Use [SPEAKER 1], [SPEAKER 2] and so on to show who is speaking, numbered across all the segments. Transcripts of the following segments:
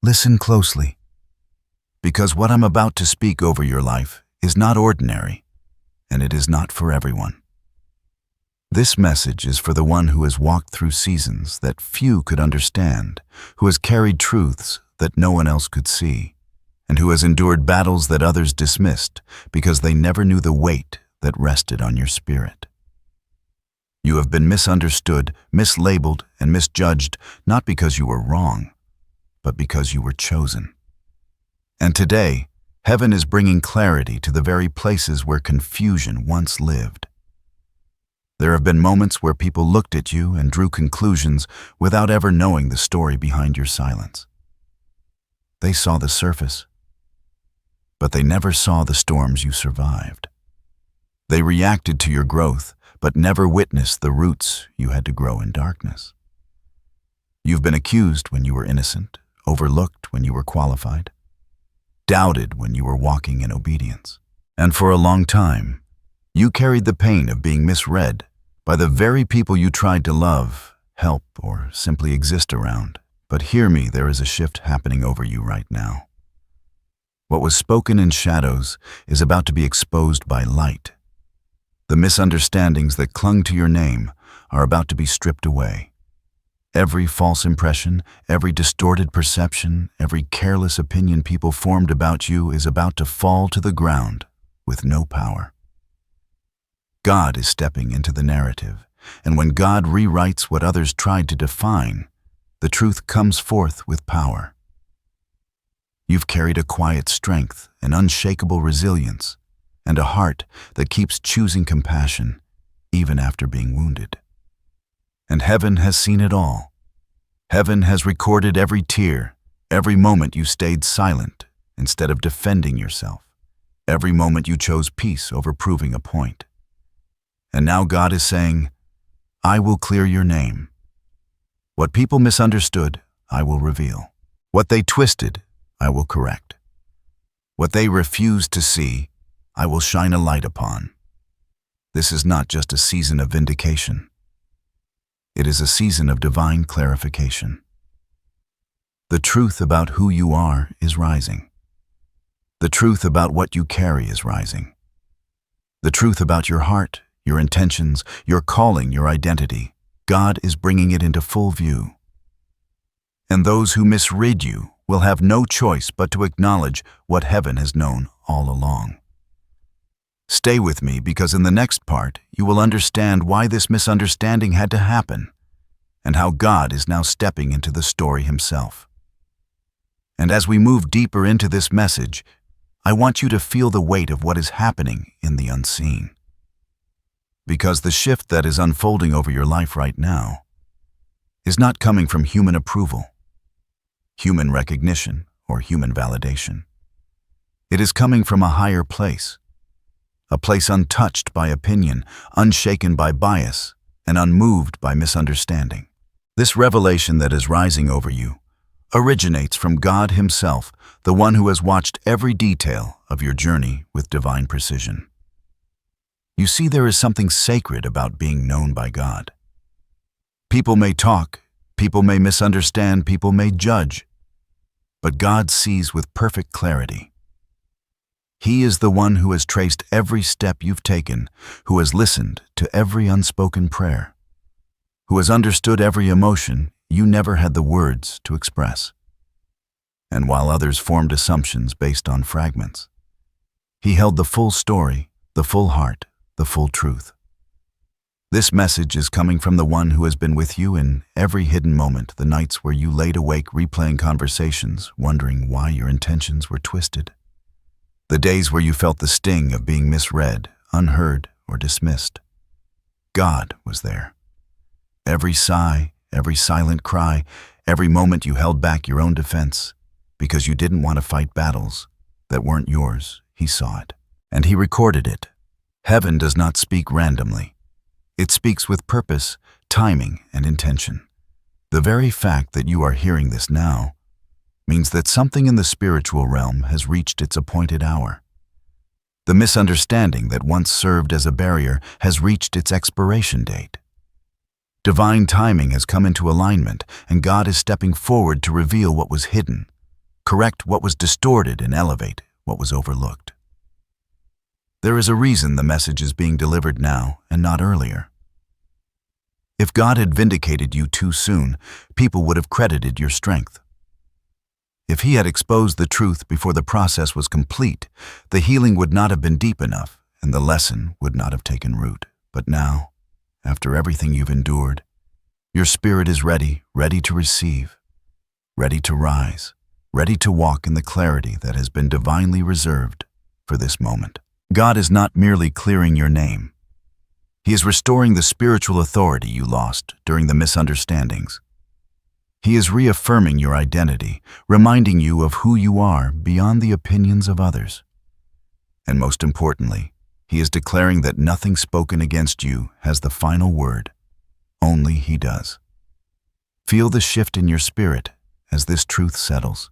[SPEAKER 1] Listen closely, because what I'm about to speak over your life is not ordinary, and it is not for everyone. This message is for the one who has walked through seasons that few could understand, who has carried truths that no one else could see, and who has endured battles that others dismissed because they never knew the weight that rested on your spirit. You have been misunderstood, mislabeled, and misjudged, not because you were wrong, but because you were chosen. And today, heaven is bringing clarity to the very places where confusion once lived. There have been moments where people looked at you and drew conclusions without ever knowing the story behind your silence. They saw the surface, but they never saw the storms you survived. They reacted to your growth, but never witnessed the roots you had to grow in darkness. You've been accused when you were innocent, overlooked when you were qualified, doubted when you were walking in obedience. And for a long time, you carried the pain of being misread by the very people you tried to love, help, or simply exist around. But hear me, there is a shift happening over you right now. What was spoken in shadows is about to be exposed by light. The misunderstandings that clung to your name are about to be stripped away. Every false impression, every distorted perception, every careless opinion people formed about you is about to fall to the ground with no power. God is stepping into the narrative, and when God rewrites what others tried to define, the truth comes forth with power. You've carried a quiet strength, an unshakable resilience, and a heart that keeps choosing compassion even after being wounded. And heaven has seen it all. Heaven has recorded every tear, every moment you stayed silent instead of defending yourself, every moment you chose peace over proving a point. And now God is saying, I will clear your name. What people misunderstood, I will reveal. What they twisted, I will correct. What they refused to see, I will shine a light upon. This is not just a season of vindication. It is a season of divine clarification. The truth about who you are is rising. The truth about what you carry is rising. The truth about your heart, your intentions, your calling, your identity, God is bringing it into full view. And those who misread you will have no choice but to acknowledge what heaven has known all along. Stay with me, because in the next part, you will understand why this misunderstanding had to happen and how God is now stepping into the story himself. And as we move deeper into this message, I want you to feel the weight of what is happening in the unseen. Because the shift that is unfolding over your life right now is not coming from human approval, human recognition, or human validation. It is coming from a higher place. A place untouched by opinion, unshaken by bias, and unmoved by misunderstanding. This revelation that is rising over you originates from God himself, the one who has watched every detail of your journey with divine precision. You see, there is something sacred about being known by God. People may talk, people may misunderstand, people may judge, but God sees with perfect clarity. He is the one who has traced every step you've taken, who has listened to every unspoken prayer, who has understood every emotion you never had the words to express. And while others formed assumptions based on fragments, he held the full story, the full heart, the full truth. This message is coming from the one who has been with you in every hidden moment, the nights where you laid awake replaying conversations, wondering why your intentions were twisted. The days where you felt the sting of being misread, unheard, or dismissed. God was there. Every sigh, every silent cry, every moment you held back your own defense because you didn't want to fight battles that weren't yours, he saw it. And he recorded it. Heaven does not speak randomly. It speaks with purpose, timing, and intention. The very fact that you are hearing this now means that something in the spiritual realm has reached its appointed hour. The misunderstanding that once served as a barrier has reached its expiration date. Divine timing has come into alignment, and God is stepping forward to reveal what was hidden, correct what was distorted, and elevate what was overlooked. There is a reason the message is being delivered now and not earlier. If God had vindicated you too soon, people would have credited your strength. If He had exposed the truth before the process was complete, the healing would not have been deep enough and the lesson would not have taken root. But now, after everything you've endured, your spirit is ready to receive, ready to rise, ready to walk in the clarity that has been divinely reserved for this moment. God is not merely clearing your name. He is restoring the spiritual authority you lost during the misunderstandings. He is reaffirming your identity, reminding you of who you are beyond the opinions of others. And most importantly, He is declaring that nothing spoken against you has the final word. Only He does. Feel the shift in your spirit as this truth settles.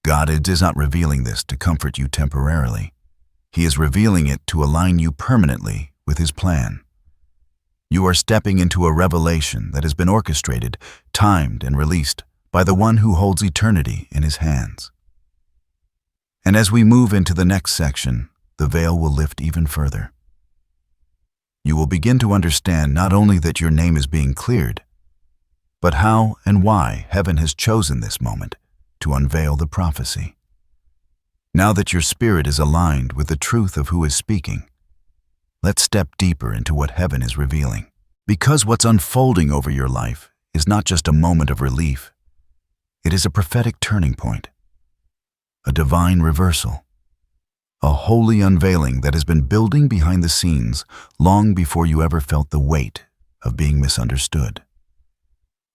[SPEAKER 1] God is not revealing this to comfort you temporarily. He is revealing it to align you permanently with His plan. You are stepping into a revelation that has been orchestrated, timed, and released by the one who holds eternity in His hands. And as we move into the next section, the veil will lift even further. You will begin to understand not only that your name is being cleared, but how and why heaven has chosen this moment to unveil the prophecy. Now that your spirit is aligned with the truth of who is speaking, let's step deeper into what heaven is revealing. Because what's unfolding over your life is not just a moment of relief, it is a prophetic turning point, a divine reversal, a holy unveiling that has been building behind the scenes long before you ever felt the weight of being misunderstood.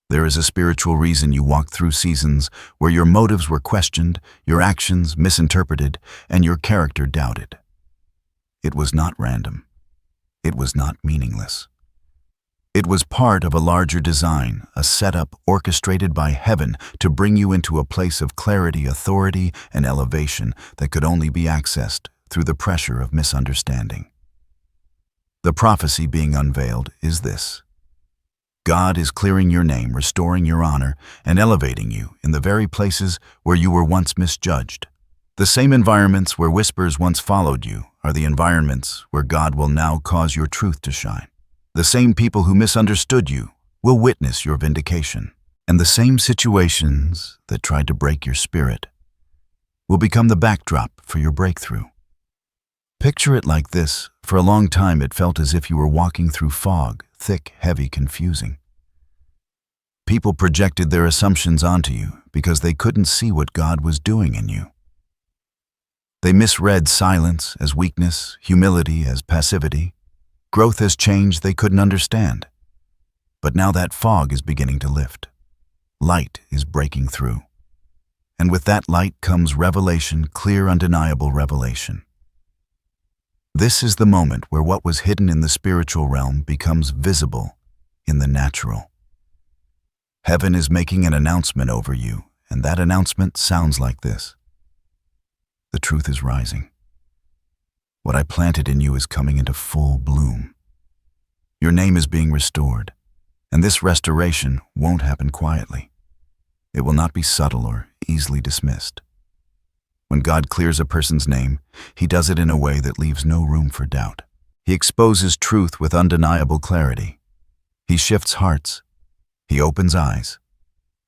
[SPEAKER 1] There is a spiritual reason you walked through seasons where your motives were questioned, your actions misinterpreted, and your character doubted. It was not random. It was not meaningless. It was part of a larger design, a setup orchestrated by heaven to bring you into a place of clarity, authority, and elevation that could only be accessed through the pressure of misunderstanding. The prophecy being unveiled is this: God is clearing your name, restoring your honor, and elevating you in the very places where you were once misjudged. The same environments where whispers once followed you are the environments where God will now cause your truth to shine. The same people who misunderstood you will witness your vindication. And the same situations that tried to break your spirit will become the backdrop for your breakthrough. Picture it like this: for a long time it felt as if you were walking through fog, thick, heavy, confusing. People projected their assumptions onto you because they couldn't see what God was doing in you. They misread silence as weakness, humility as passivity, growth as change they couldn't understand. But now that fog is beginning to lift. Light is breaking through. And with that light comes revelation, clear, undeniable revelation. This is the moment where what was hidden in the spiritual realm becomes visible in the natural. Heaven is making an announcement over you, and that announcement sounds like this: the truth is rising. What I planted in you is coming into full bloom. Your name is being restored, and this restoration won't happen quietly. It will not be subtle or easily dismissed. When God clears a person's name, He does it in a way that leaves no room for doubt. He exposes truth with undeniable clarity. He shifts hearts. He opens eyes.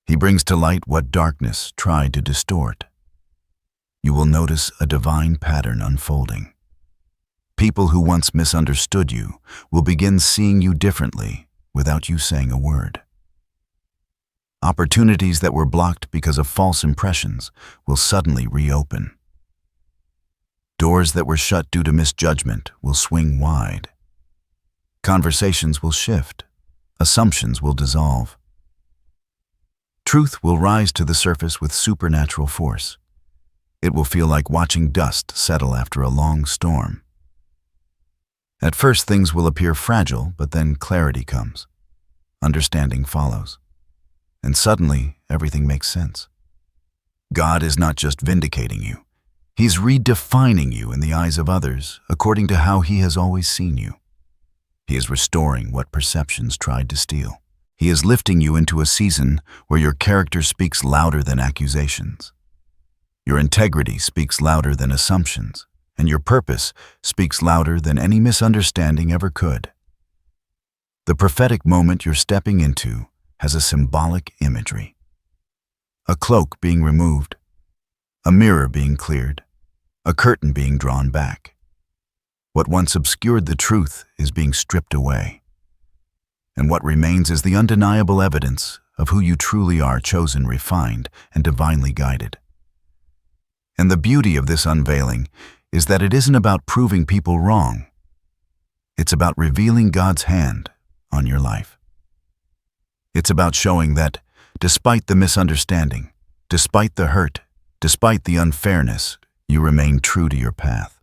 [SPEAKER 1] He brings to light what darkness tried to distort. You will notice a divine pattern unfolding. People who once misunderstood you will begin seeing you differently without you saying a word. Opportunities that were blocked because of false impressions will suddenly reopen. Doors that were shut due to misjudgment will swing wide. Conversations will shift. Assumptions will dissolve. Truth will rise to the surface with supernatural force. It will feel like watching dust settle after a long storm. At first, things will appear fragile, but then clarity comes. Understanding follows. And suddenly, everything makes sense. God is not just vindicating you. He's redefining you in the eyes of others according to how He has always seen you. He is restoring what perceptions tried to steal. He is lifting you into a season where your character speaks louder than accusations. Your integrity speaks louder than assumptions, and your purpose speaks louder than any misunderstanding ever could. The prophetic moment you're stepping into has a symbolic imagery. A cloak being removed, a mirror being cleared, a curtain being drawn back. What once obscured the truth is being stripped away, and what remains is the undeniable evidence of who you truly are, chosen, refined, and divinely guided. And the beauty of this unveiling is that it isn't about proving people wrong. It's about revealing God's hand on your life. It's about showing that, despite the misunderstanding, despite the hurt, despite the unfairness, you remained true to your path.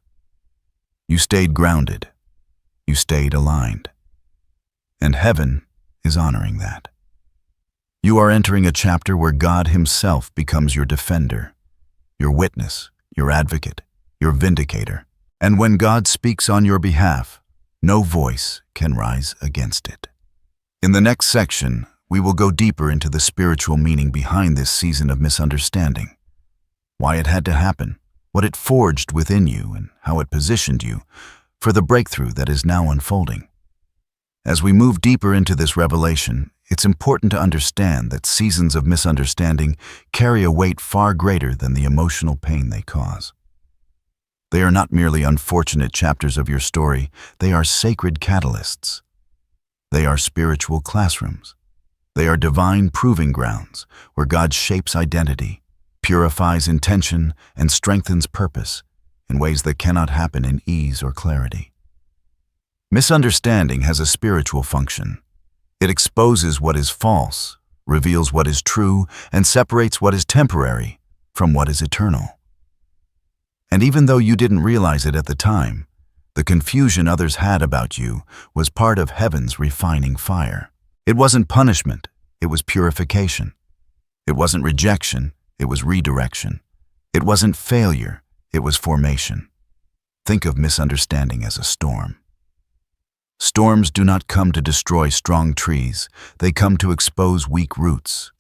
[SPEAKER 1] You stayed grounded. You stayed aligned. And heaven is honoring that. You are entering a chapter where God Himself becomes your defender, your witness, your advocate, your vindicator. And when God speaks on your behalf, no voice can rise against it. In the next section, we will go deeper into the spiritual meaning behind this season of misunderstanding, why it had to happen, what it forged within you, and how it positioned you for the breakthrough that is now unfolding. As we move deeper into this revelation, it's important to understand that seasons of misunderstanding carry a weight far greater than the emotional pain they cause. They are not merely unfortunate chapters of your story, they are sacred catalysts. They are spiritual classrooms. They are divine proving grounds where God shapes identity, purifies intention, and strengthens purpose in ways that cannot happen in ease or clarity. Misunderstanding has a spiritual function. It exposes what is false, reveals what is true, and separates what is temporary from what is eternal. And even though you didn't realize it at the time, the confusion others had about you was part of heaven's refining fire. It wasn't punishment, it was purification. It wasn't rejection, it was redirection. It wasn't failure, it was formation. Think of misunderstanding as a storm. Storms do not come to destroy strong trees, they come to expose weak roots.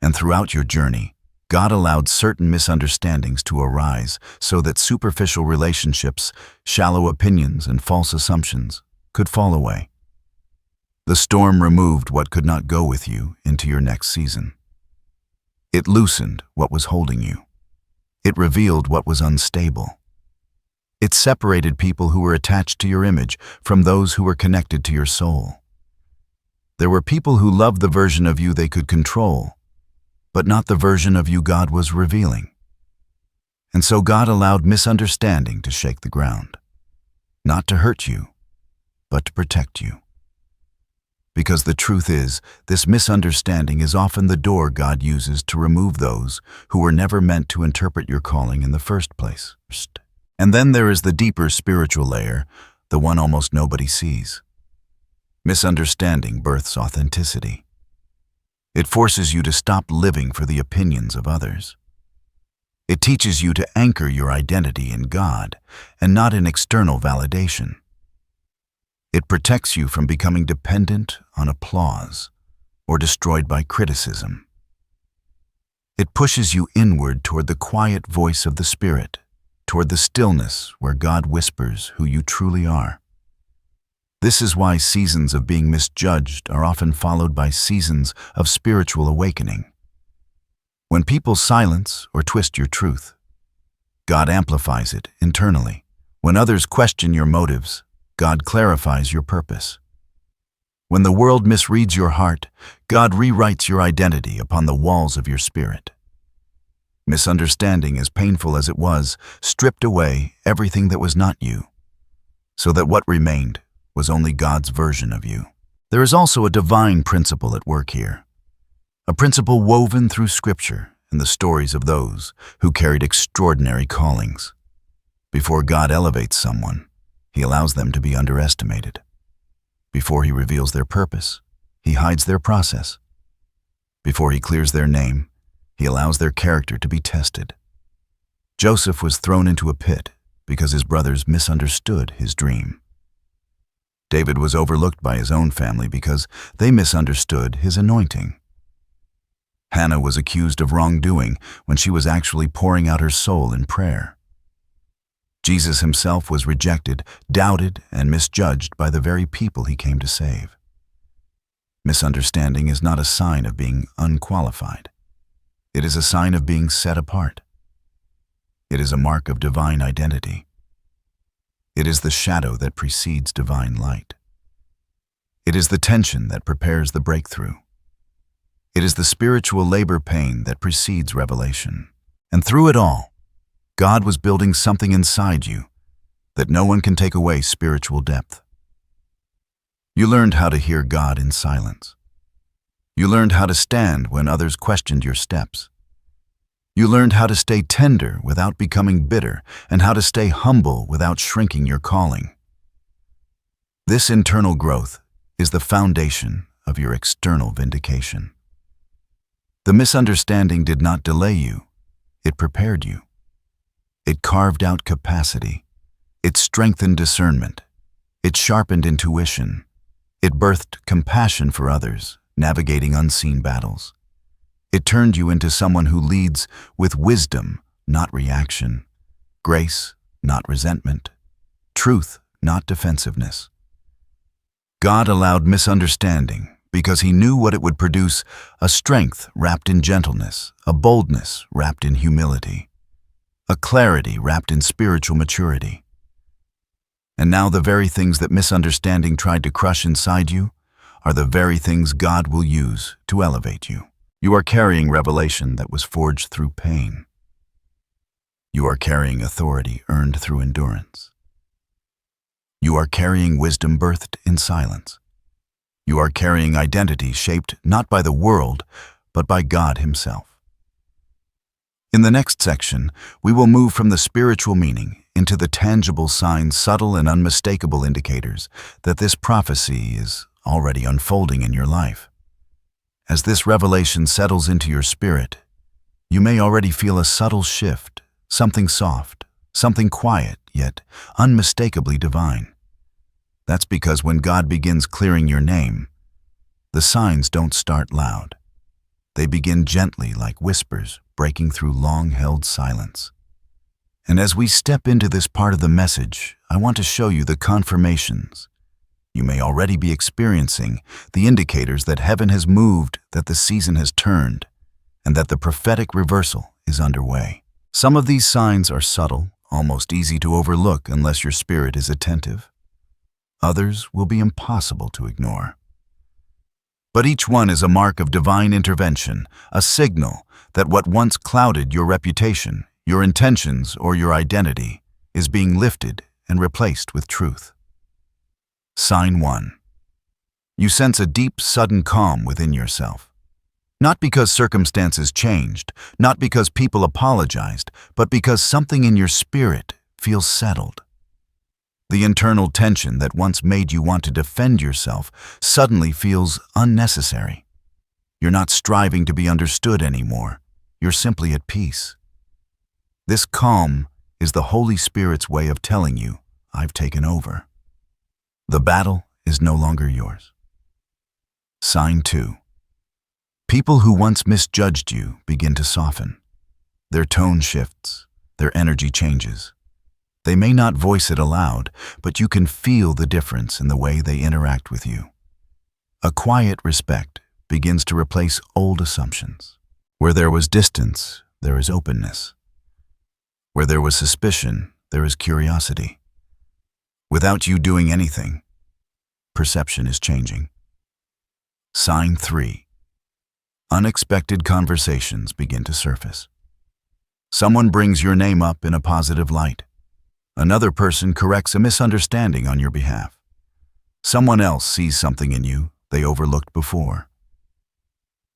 [SPEAKER 1] And throughout your journey, God allowed certain misunderstandings to arise so that superficial relationships, shallow opinions, and false assumptions could fall away. The storm removed what could not go with you into your next season. It loosened what was holding you. It revealed what was unstable. It separated people who were attached to your image from those who were connected to your soul. There were people who loved the version of you they could control, but not the version of you God was revealing. And so God allowed misunderstanding to shake the ground, not to hurt you, but to protect you. Because the truth is, this misunderstanding is often the door God uses to remove those who were never meant to interpret your calling in the first place. And then there is the deeper spiritual layer, the one almost nobody sees. Misunderstanding births authenticity. It forces you to stop living for the opinions of others. It teaches you to anchor your identity in God and not in external validation. It protects you from becoming dependent on applause or destroyed by criticism. It pushes you inward toward the quiet voice of the Spirit, toward the stillness where God whispers who you truly are. This is why seasons of being misjudged are often followed by seasons of spiritual awakening. When people silence or twist your truth, God amplifies it internally. When others question your motives, God clarifies your purpose. When the world misreads your heart, God rewrites your identity upon the walls of your spirit. Misunderstanding, as painful as it was, stripped away everything that was not you, so that what remained was only God's version of you. There is also a divine principle at work here, a principle woven through Scripture and the stories of those who carried extraordinary callings. Before God elevates someone, He allows them to be underestimated. Before He reveals their purpose, He hides their process. Before He clears their name, He allows their character to be tested. Joseph was thrown into a pit because his brothers misunderstood his dream. David was overlooked by his own family because they misunderstood his anointing. Hannah was accused of wrongdoing when she was actually pouring out her soul in prayer. Jesus himself was rejected, doubted, and misjudged by the very people he came to save. Misunderstanding is not a sign of being unqualified. It is a sign of being set apart. It is a mark of divine identity. It is the shadow that precedes divine light. It is the tension that prepares the breakthrough. It is the spiritual labor pain that precedes revelation. And through it all, God was building something inside you that no one can take away: spiritual depth. You learned how to hear God in silence. You learned how to stand when others questioned your steps. You learned how to stay tender without becoming bitter, and how to stay humble without shrinking your calling. This internal growth is the foundation of your external vindication. The misunderstanding did not delay you, it prepared you. It carved out capacity. It strengthened discernment. It sharpened intuition. It birthed compassion for others, navigating unseen battles. It turned you into someone who leads with wisdom, not reaction, grace, not resentment, truth, not defensiveness. God allowed misunderstanding because he knew what it would produce: a strength wrapped in gentleness, a boldness wrapped in humility, a clarity wrapped in spiritual maturity. And now the very things that misunderstanding tried to crush inside you are the very things God will use to elevate you. You are carrying revelation that was forged through pain. You are carrying authority earned through endurance. You are carrying wisdom birthed in silence. You are carrying identity shaped not by the world, but by God himself. In the next section, we will move from the spiritual meaning into the tangible signs, subtle and unmistakable indicators that this prophecy is already unfolding in your life. As this revelation settles into your spirit, you may already feel a subtle shift, something soft, something quiet, yet unmistakably divine. That's because when God begins clearing your name, the signs don't start loud. They begin gently, like whispers breaking through long-held silence. And as we step into this part of the message, I want to show you the confirmations you may already be experiencing, the indicators that heaven has moved, that the season has turned, and that the prophetic reversal is underway. Some of these signs are subtle, almost easy to overlook unless your spirit is attentive. Others will be impossible to ignore. But each one is a mark of divine intervention, a signal that what once clouded your reputation, your intentions, or your identity is being lifted and replaced with truth. Sign 1. You sense a deep, sudden calm within yourself. Not because circumstances changed, not because people apologized, but because something in your spirit feels settled. The internal tension that once made you want to defend yourself suddenly feels unnecessary. You're not striving to be understood anymore. You're simply at peace. This calm is the Holy Spirit's way of telling you, I've taken over. The battle is no longer yours. Sign 2. People who once misjudged you begin to soften. Their tone shifts, their energy changes. They may not voice it aloud, but you can feel the difference in the way they interact with you. A quiet respect begins to replace old assumptions. Where there was distance, there is openness. Where there was suspicion, there is curiosity. Without you doing anything, perception is changing. Sign 3. Unexpected conversations begin to surface. Someone brings your name up in a positive light. Another person corrects a misunderstanding on your behalf. Someone else sees something in you they overlooked before.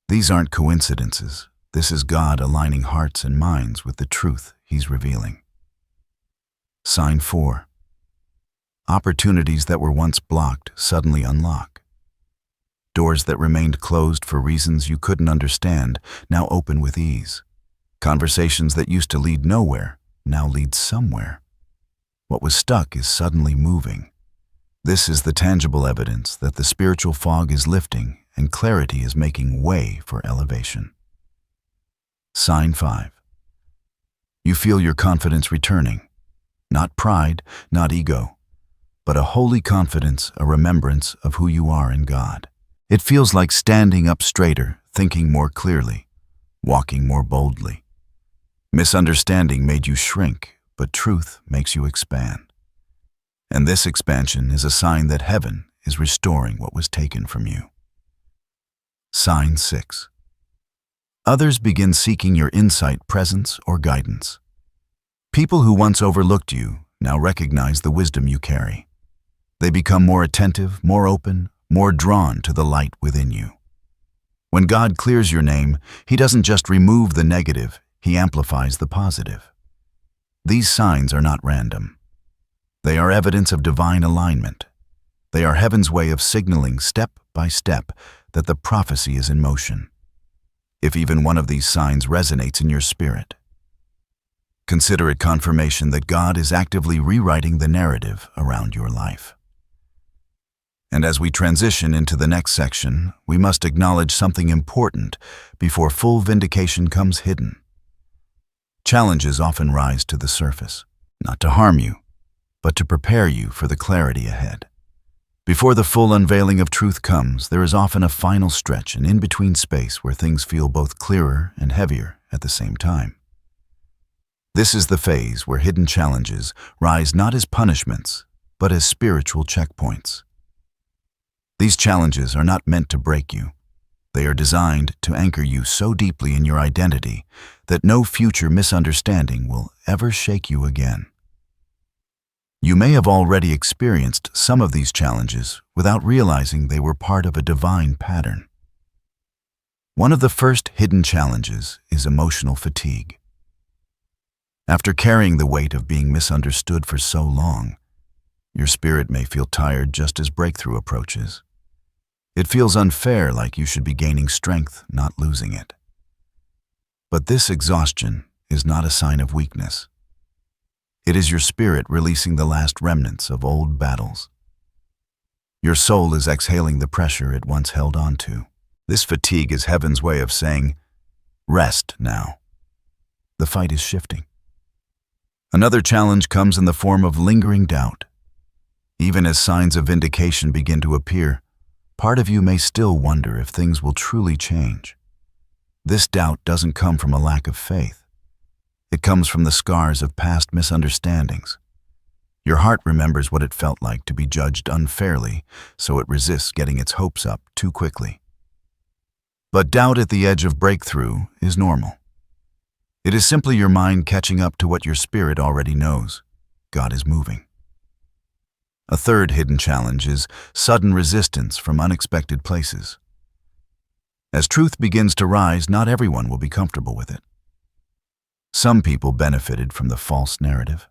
[SPEAKER 1] These aren't coincidences. This is God aligning hearts and minds with the truth He's revealing. Sign 4. Opportunities that were once blocked suddenly unlock. Doors that remained closed for reasons you couldn't understand now open with ease. Conversations that used to lead nowhere now lead somewhere. What was stuck is suddenly moving. This is the tangible evidence that the spiritual fog is lifting and clarity is making way for elevation. Sign 5. You feel your confidence returning. Not pride, not ego, but a holy confidence, a remembrance of who you are in God. It feels like standing up straighter, thinking more clearly, walking more boldly. Misunderstanding made you shrink, but truth makes you expand. And this expansion is a sign that heaven is restoring what was taken from you. Sign 6. Others begin seeking your insight, presence, or guidance. People who once overlooked you now recognize the wisdom you carry. They become more attentive, more open, more drawn to the light within you. When God clears your name, He doesn't just remove the negative, He amplifies the positive. These signs are not random. They are evidence of divine alignment. They are heaven's way of signaling step by step that the prophecy is in motion. If even one of these signs resonates in your spirit, consider it confirmation that God is actively rewriting the narrative around your life. And as we transition into the next section, we must acknowledge something important before full vindication comes hidden. Challenges often rise to the surface, not to harm you, but to prepare you for the clarity ahead. Before the full unveiling of truth comes, there is often a final stretch, an in-between space where things feel both clearer and heavier at the same time. This is the phase where hidden challenges rise not as punishments, but as spiritual checkpoints. These challenges are not meant to break you. They are designed to anchor you so deeply in your identity that no future misunderstanding will ever shake you again. You may have already experienced some of these challenges without realizing they were part of a divine pattern. One of the first hidden challenges is emotional fatigue. After carrying the weight of being misunderstood for so long, your spirit may feel tired just as breakthrough approaches. It feels unfair, like you should be gaining strength, not losing it. But this exhaustion is not a sign of weakness. It is your spirit releasing the last remnants of old battles. Your soul is exhaling the pressure it once held on to. This fatigue is heaven's way of saying, rest now. The fight is shifting. Another challenge comes in the form of lingering doubt. Even as signs of vindication begin to appear, part of you may still wonder if things will truly change. This doubt doesn't come from a lack of faith. It comes from the scars of past misunderstandings. Your heart remembers what it felt like to be judged unfairly, so it resists getting its hopes up too quickly. But doubt at the edge of breakthrough is normal. It is simply your mind catching up to what your spirit already knows. God is moving. A third hidden challenge is sudden resistance from unexpected places. As truth begins to rise, not everyone will be comfortable with it. Some people benefited from the false narrative.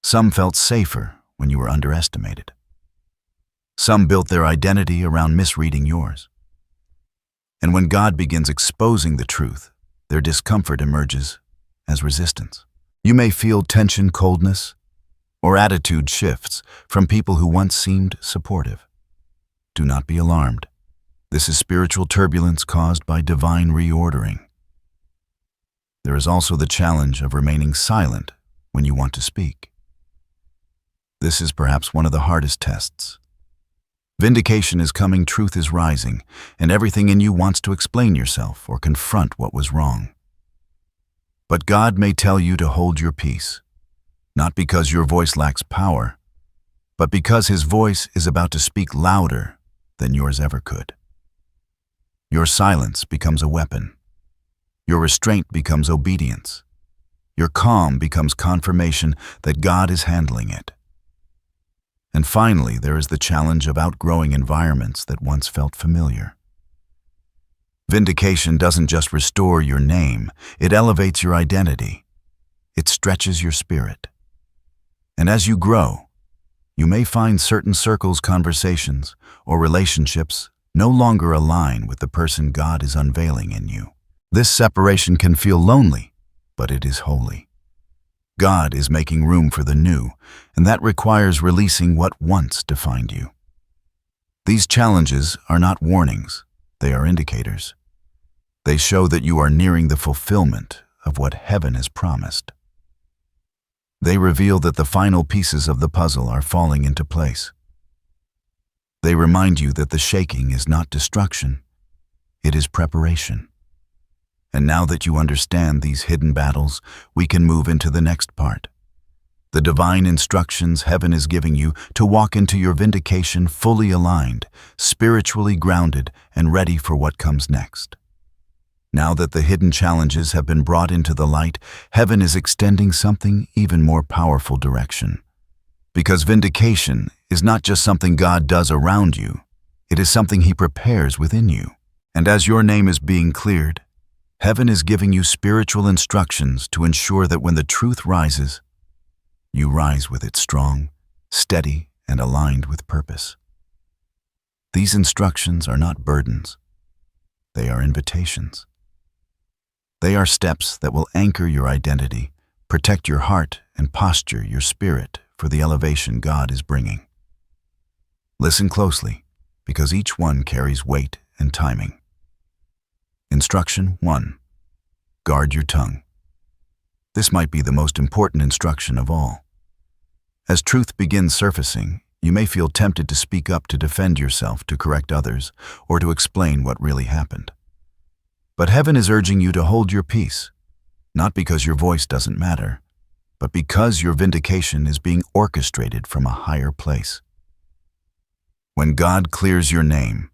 [SPEAKER 1] Some felt safer when you were underestimated. Some built their identity around misreading yours. And when God begins exposing the truth, their discomfort emerges as resistance. You may feel tension, coldness, or attitude shifts from people who once seemed supportive. Do not be alarmed. This is spiritual turbulence caused by divine reordering. There is also the challenge of remaining silent when you want to speak. This is perhaps one of the hardest tests. Vindication is coming, truth is rising, and everything in you wants to explain yourself or confront what was wrong. But God may tell you to hold your peace, not because your voice lacks power, but because His voice is about to speak louder than yours ever could. Your silence becomes a weapon. Your restraint becomes obedience. Your calm becomes confirmation that God is handling it. And finally, there is the challenge of outgrowing environments that once felt familiar. Vindication doesn't just restore your name, it elevates your identity. It stretches your spirit. And as you grow, you may find certain circles, conversations, or relationships no longer align with the person God is unveiling in you. This separation can feel lonely, but it is holy. God is making room for the new, and that requires releasing what once defined you. These challenges are not warnings, they are indicators. They show that you are nearing the fulfillment of what heaven has promised. They reveal that the final pieces of the puzzle are falling into place. They remind you that the shaking is not destruction, it is preparation. And now that you understand these hidden battles, we can move into the next part. The divine instructions heaven is giving you to walk into your vindication fully aligned, spiritually grounded, and ready for what comes next. Now that the hidden challenges have been brought into the light, heaven is extending something even more powerful direction. Because vindication is not just something God does around you, it is something He prepares within you. And as your name is being cleared, heaven is giving you spiritual instructions to ensure that when the truth rises, you rise with it strong, steady, and aligned with purpose. These instructions are not burdens. They are invitations. They are steps that will anchor your identity, protect your heart, and posture your spirit for the elevation God is bringing. Listen closely, because each one carries weight and timing. Instruction 1. Guard your tongue. This might be the most important instruction of all. As truth begins surfacing, you may feel tempted to speak up to defend yourself, to correct others, or to explain what really happened. But heaven is urging you to hold your peace, not because your voice doesn't matter, but because your vindication is being orchestrated from a higher place. When God clears your name,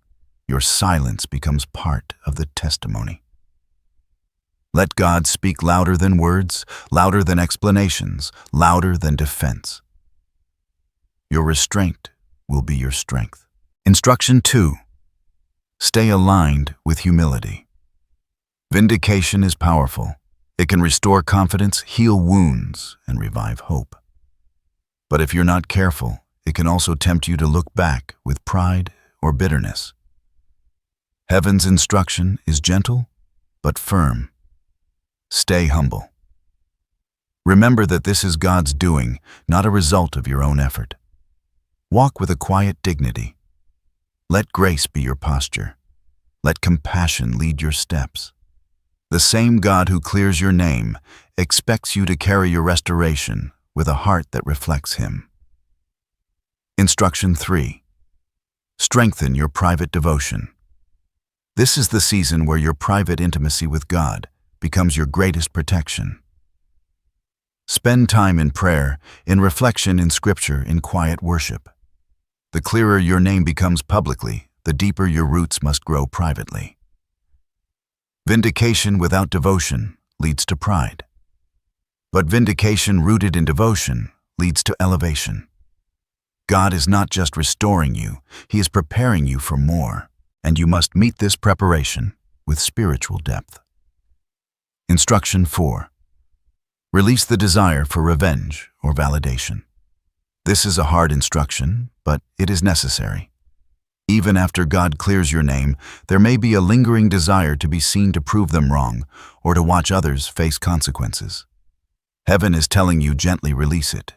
[SPEAKER 1] your silence becomes part of the testimony. Let God speak louder than words, louder than explanations, louder than defense. Your restraint will be your strength. Instruction 2. Stay aligned with humility. Vindication is powerful. It can restore confidence, heal wounds, and revive hope. But if you're not careful, it can also tempt you to look back with pride or bitterness. Heaven's instruction is gentle, but firm. Stay humble. Remember that this is God's doing, not a result of your own effort. Walk with a quiet dignity. Let grace be your posture. Let compassion lead your steps. The same God who clears your name expects you to carry your restoration with a heart that reflects Him. Instruction 3. Strengthen your private devotion. This is the season where your private intimacy with God becomes your greatest protection. Spend time in prayer, in reflection, in Scripture, in quiet worship. The clearer your name becomes publicly, the deeper your roots must grow privately. Vindication without devotion leads to pride. But vindication rooted in devotion leads to elevation. God is not just restoring you, He is preparing you for more, and you must meet this preparation with spiritual depth. Instruction 4. Release the desire for revenge or validation. This is a hard instruction, but it is necessary. Even after God clears your name, there may be a lingering desire to be seen to prove them wrong or to watch others face consequences. Heaven is telling you gently release it.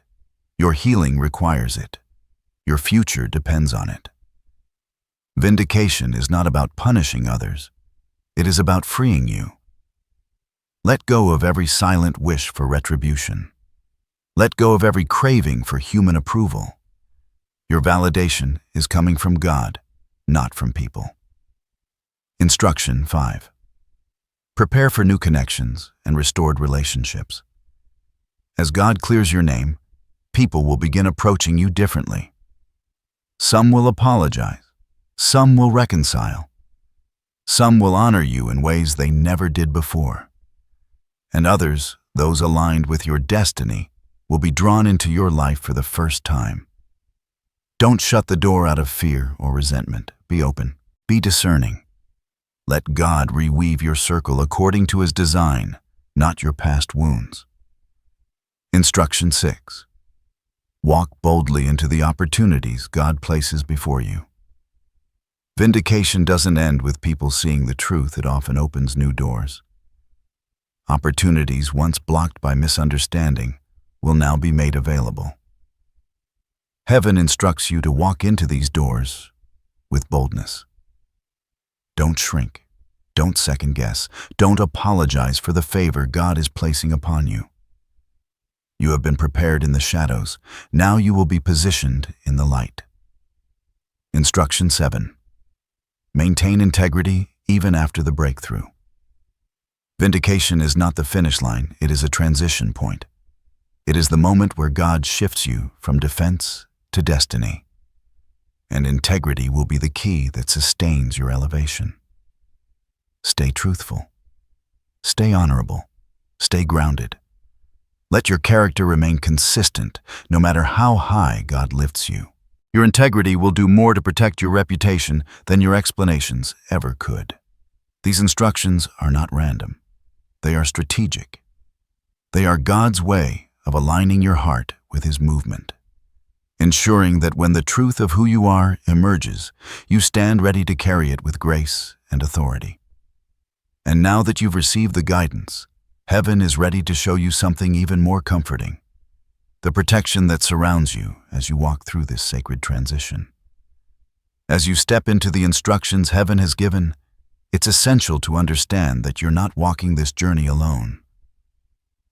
[SPEAKER 1] Your healing requires it. Your future depends on it. Vindication is not about punishing others. It is about freeing you. Let go of every silent wish for retribution. Let go of every craving for human approval. Your validation is coming from God, not from people. Instruction 5. Prepare for new connections and restored relationships. As God clears your name, people will begin approaching you differently. Some will apologize. Some will reconcile. Some will honor you in ways they never did before. And others, those aligned with your destiny, will be drawn into your life for the first time. Don't shut the door out of fear or resentment. Be open. Be discerning. Let God reweave your circle according to His design, not your past wounds. Instruction 6. Walk boldly into the opportunities God places before you. Vindication doesn't end with people seeing the truth. It often opens new doors. Opportunities once blocked by misunderstanding will now be made available. Heaven instructs you to walk into these doors with boldness. Don't shrink. Don't second guess. Don't apologize for the favor God is placing upon you. You have been prepared in the shadows. Now you will be positioned in the light. Instruction 7. Maintain integrity even after the breakthrough. Vindication is not the finish line, it is a transition point. It is the moment where God shifts you from defense to destiny. And integrity will be the key that sustains your elevation. Stay truthful. Stay honorable. Stay grounded. Let your character remain consistent no matter how high God lifts you. Your integrity will do more to protect your reputation than your explanations ever could. These instructions are not random. They are strategic. They are God's way of aligning your heart with His movement, ensuring that when the truth of who you are emerges, you stand ready to carry it with grace and authority. And now that you've received the guidance, heaven is ready to show you something even more comforting: the protection that surrounds you as you walk through this sacred transition. As you step into the instructions heaven has given, it's essential to understand that you're not walking this journey alone.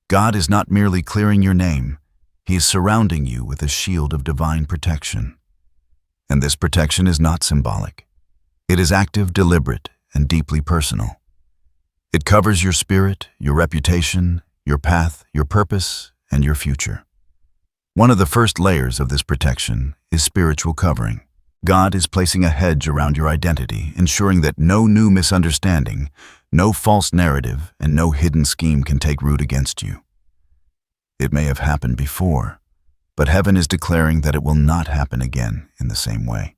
[SPEAKER 1] God is not merely clearing your name, He is surrounding you with a shield of divine protection. And this protection is not symbolic. It is active, deliberate, and deeply personal. It covers your spirit, your reputation, your path, your purpose, and your future. One of the first layers of this protection is spiritual covering. God is placing a hedge around your identity, ensuring that no new misunderstanding, no false narrative, and no hidden scheme can take root against you. It may have happened before, but heaven is declaring that it will not happen again in the same way.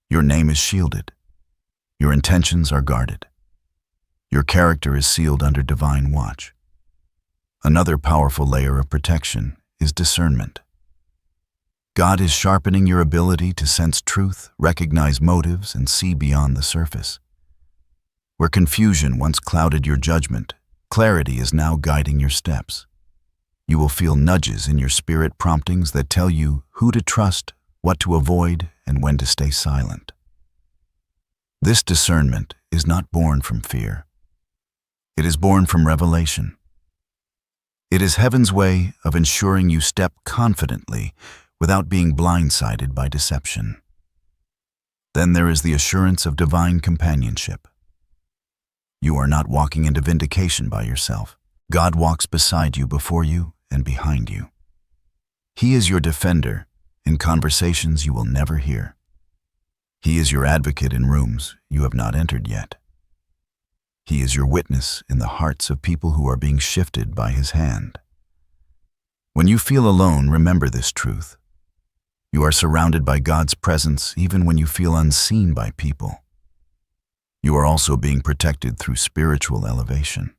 [SPEAKER 1] Your name is shielded. Your intentions are guarded. Your character is sealed under divine watch. Another powerful layer of protection is discernment. God is sharpening your ability to sense truth, recognize motives, and see beyond the surface. Where confusion once clouded your judgment, clarity is now guiding your steps. You will feel nudges in your spirit promptings that tell you who to trust, what to avoid, and when to stay silent. This discernment is not born from fear. It is born from revelation. It is heaven's way of ensuring you step confidently without being blindsided by deception. Then there is the assurance of divine companionship. You are not walking into vindication by yourself. God walks beside you, before you, and behind you. He is your defender in conversations you will never hear. He is your advocate in rooms you have not entered yet. He is your witness in the hearts of people who are being shifted by His hand. When you feel alone, remember this truth. You are surrounded by God's presence even when you feel unseen by people. You are also being protected through spiritual elevation.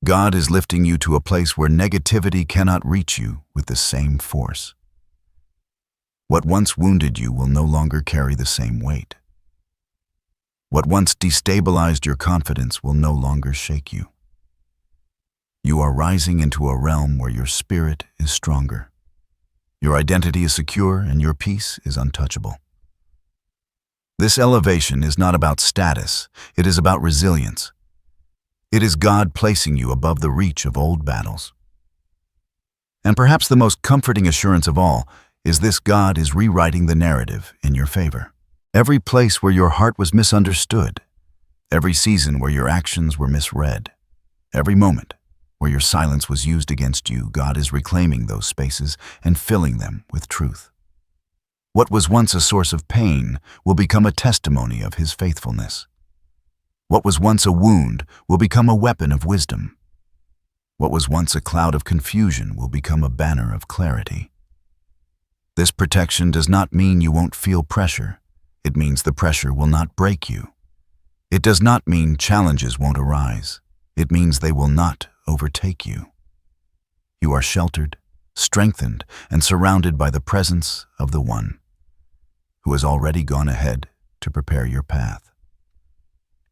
[SPEAKER 1] God is lifting you to a place where negativity cannot reach you with the same force. What once wounded you will no longer carry the same weight. What once destabilized your confidence will no longer shake you. You are rising into a realm where your spirit is stronger. Your identity is secure and your peace is untouchable. This elevation is not about status, it is about resilience. It is God placing you above the reach of old battles. And perhaps the most comforting assurance of all is this: God is rewriting the narrative in your favor. Every place where your heart was misunderstood, every season where your actions were misread, every moment where your silence was used against you, God is reclaiming those spaces and filling them with truth. What was once a source of pain will become a testimony of His faithfulness. What was once a wound will become a weapon of wisdom. What was once a cloud of confusion will become a banner of clarity. This protection does not mean you won't feel pressure. It means the pressure will not break you. It does not mean challenges won't arise. It means they will not overtake you. You are sheltered, strengthened, and surrounded by the presence of the One who has already gone ahead to prepare your path.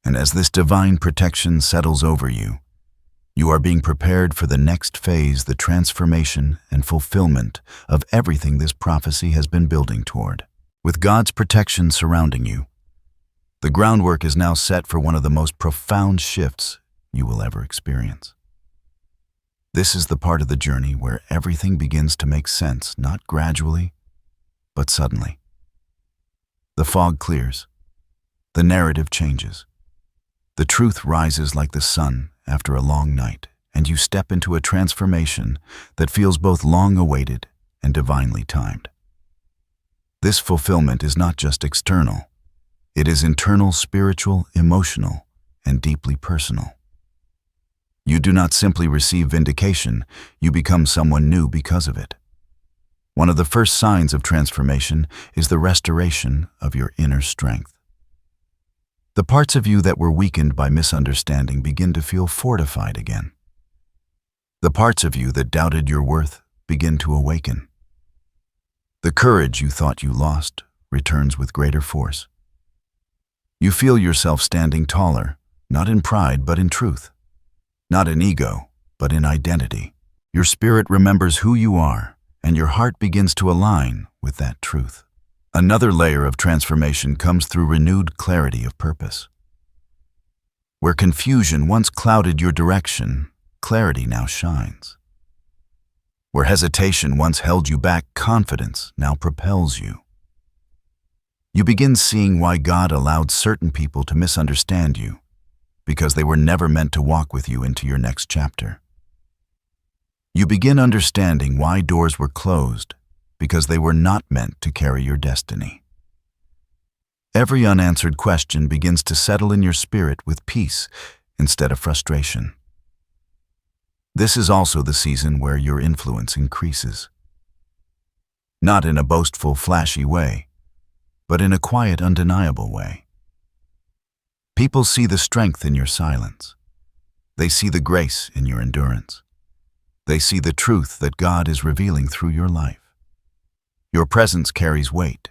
[SPEAKER 1] And as this divine protection settles over you, you are being prepared for the next phase, the transformation and fulfillment of everything this prophecy has been building toward. With God's protection surrounding you, The groundwork is now set for one of the most profound shifts you will ever experience. This is the part of the journey where everything begins to make sense, not gradually, but suddenly. The fog clears. The narrative changes. The truth rises like the sun after a long night, and you step into a transformation that feels both long-awaited and divinely timed. This fulfillment is not just external. It is internal, spiritual, emotional, and deeply personal. You do not simply receive vindication, you become someone new because of it. One of the first signs of transformation is the restoration of your inner strength. The parts of you that were weakened by misunderstanding begin to feel fortified again. The parts of you that doubted your worth begin to awaken. The courage you thought you lost returns with greater force. You feel yourself standing taller, not in pride but in truth. Not in ego, but in identity. Your spirit remembers who you are, and your heart begins to align with that truth. Another layer of transformation comes through renewed clarity of purpose. Where confusion once clouded your direction, clarity now shines. Where hesitation once held you back, confidence now propels you. You begin seeing why God allowed certain people to misunderstand you, because they were never meant to walk with you into your next chapter. You begin understanding why doors were closed, because they were not meant to carry your destiny. Every unanswered question begins to settle in your spirit with peace instead of frustration. This is also the season where your influence increases. Not in a boastful, flashy way, but in a quiet, undeniable way. People see the strength in your silence. They see the grace in your endurance. They see the truth that God is revealing through your life. Your presence carries weight.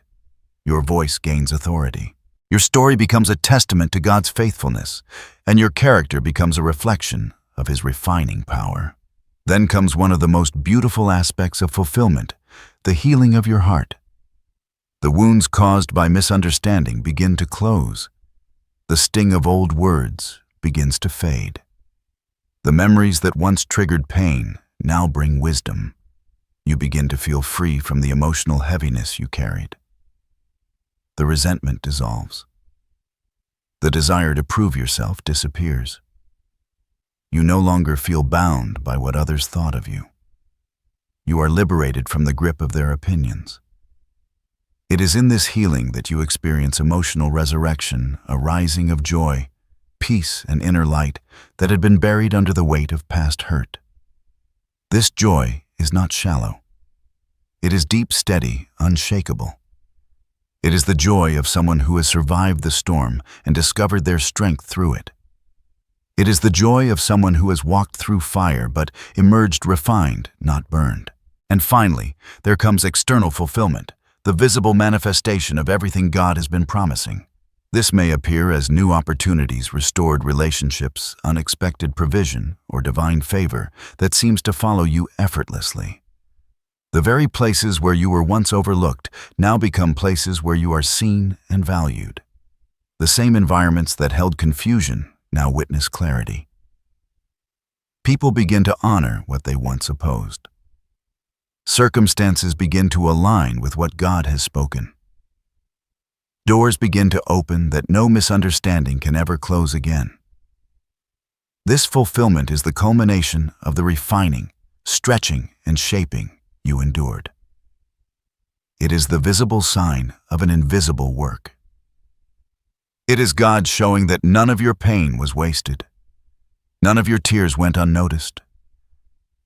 [SPEAKER 1] Your voice gains authority. Your story becomes a testament to God's faithfulness, and your character becomes a reflection of His refining power. Then comes one of the most beautiful aspects of fulfillment, the healing of your heart. The wounds caused by misunderstanding begin to close. The sting of old words begins to fade. The memories that once triggered pain now bring wisdom. You begin to feel free from the emotional heaviness you carried. The resentment dissolves. The desire to prove yourself disappears. You no longer feel bound by what others thought of you. You are liberated from the grip of their opinions. It is in this healing that you experience emotional resurrection, a rising of joy, peace, and inner light that had been buried under the weight of past hurt. This joy is not shallow. It is deep, steady, unshakable. It is the joy of someone who has survived the storm and discovered their strength through it. It is the joy of someone who has walked through fire but emerged refined, not burned. And finally, there comes external fulfillment, the visible manifestation of everything God has been promising. This may appear as new opportunities, restored relationships, unexpected provision, or divine favor that seems to follow you effortlessly. The very places where you were once overlooked now become places where you are seen and valued. The same environments that held confusion now witness clarity. People begin to honor what they once opposed. Circumstances begin to align with what God has spoken. Doors begin to open that no misunderstanding can ever close again. This fulfillment is the culmination of the refining, stretching, and shaping you endured. It is the visible sign of an invisible work. It is God showing that none of your pain was wasted. None of your tears went unnoticed.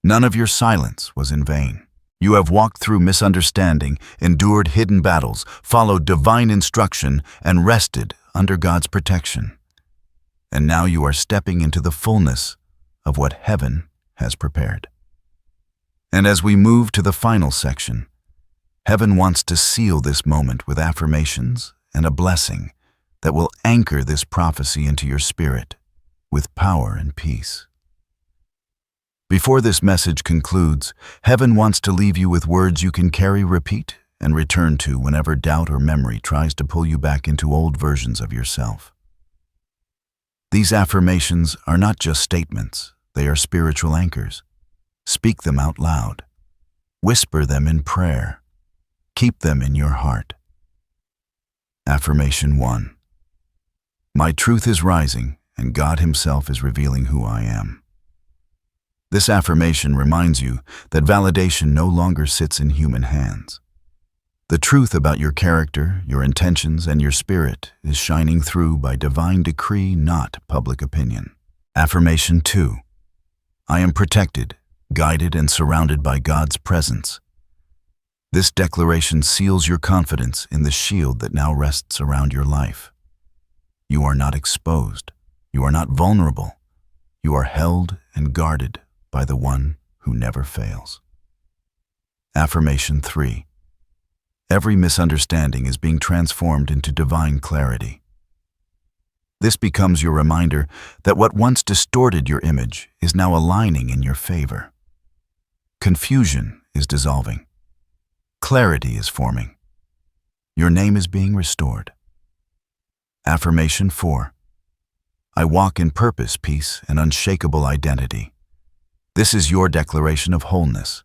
[SPEAKER 1] None of your silence was in vain. You have walked through misunderstanding, endured hidden battles, followed divine instruction, and rested under God's protection. And now you are stepping into the fullness of what heaven has prepared. And as we move to the final section, heaven wants to seal this moment with affirmations and a blessing that will anchor this prophecy into your spirit with power and peace. Before this message concludes, heaven wants to leave you with words you can carry, repeat, and return to whenever doubt or memory tries to pull you back into old versions of yourself. These affirmations are not just statements, they are spiritual anchors. Speak them out loud. Whisper them in prayer. Keep them in your heart. Affirmation 1. My truth is rising, and God Himself is revealing who I am. This affirmation reminds you that validation no longer sits in human hands. The truth about your character, your intentions, and your spirit is shining through by divine decree, not public opinion. Affirmation 2. I am protected, guided, and surrounded by God's presence. This declaration seals your confidence in the shield that now rests around your life. You are not exposed. You are not vulnerable. You are held and guarded by the one who never fails. Affirmation 3. Every misunderstanding is being transformed into divine clarity. This becomes your reminder that what once distorted your image is now aligning in your favor. Confusion is dissolving. Clarity is forming. Your name is being restored. Affirmation 4. I walk in purpose, peace, and unshakable identity. This is your declaration of wholeness.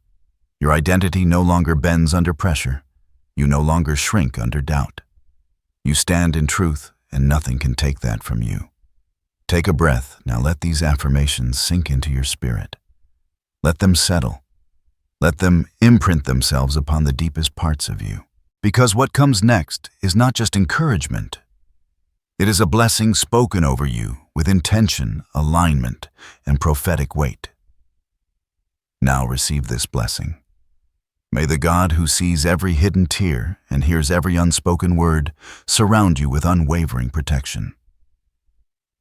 [SPEAKER 1] Your identity no longer bends under pressure. You no longer shrink under doubt. You stand in truth, and nothing can take that from you. Take a breath. Now let these affirmations sink into your spirit. Let them settle. Let them imprint themselves upon the deepest parts of you. Because what comes next is not just encouragement. It is a blessing spoken over you with intention, alignment, and prophetic weight. Now receive this blessing. May the God who sees every hidden tear and hears every unspoken word surround you with unwavering protection.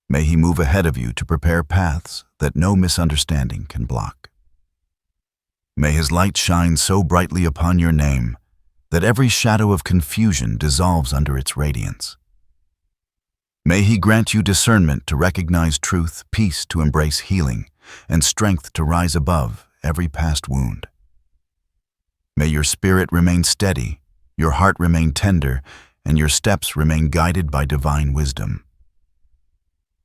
[SPEAKER 1] May He move ahead of you to prepare paths that no misunderstanding can block. May His light shine so brightly upon your name that every shadow of confusion dissolves under its radiance. May He grant you discernment to recognize truth, peace to embrace healing, and strength to rise above every past wound. May your spirit remain steady, your heart remain tender, and your steps remain guided by divine wisdom.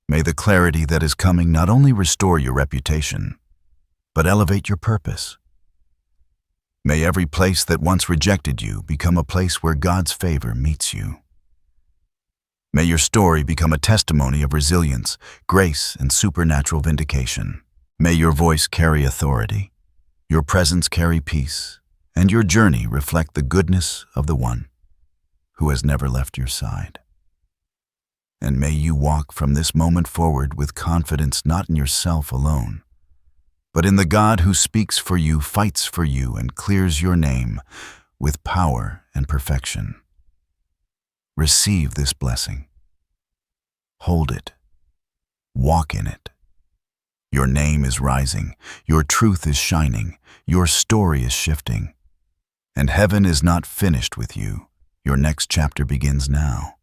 [SPEAKER 1] May the clarity that is coming not only restore your reputation, but elevate your purpose. May every place that once rejected you become a place where God's favor meets you. May your story become a testimony of resilience, grace, and supernatural vindication. May your voice carry authority, your presence carry peace, and your journey reflect the goodness of the One who has never left your side. And may you walk from this moment forward with confidence not in yourself alone, but in the God who speaks for you, fights for you, and clears your name with power and perfection. Receive this blessing. Hold it. Walk in it. Your name is rising, your truth is shining, your story is shifting. And heaven is not finished with you. Your next chapter begins now.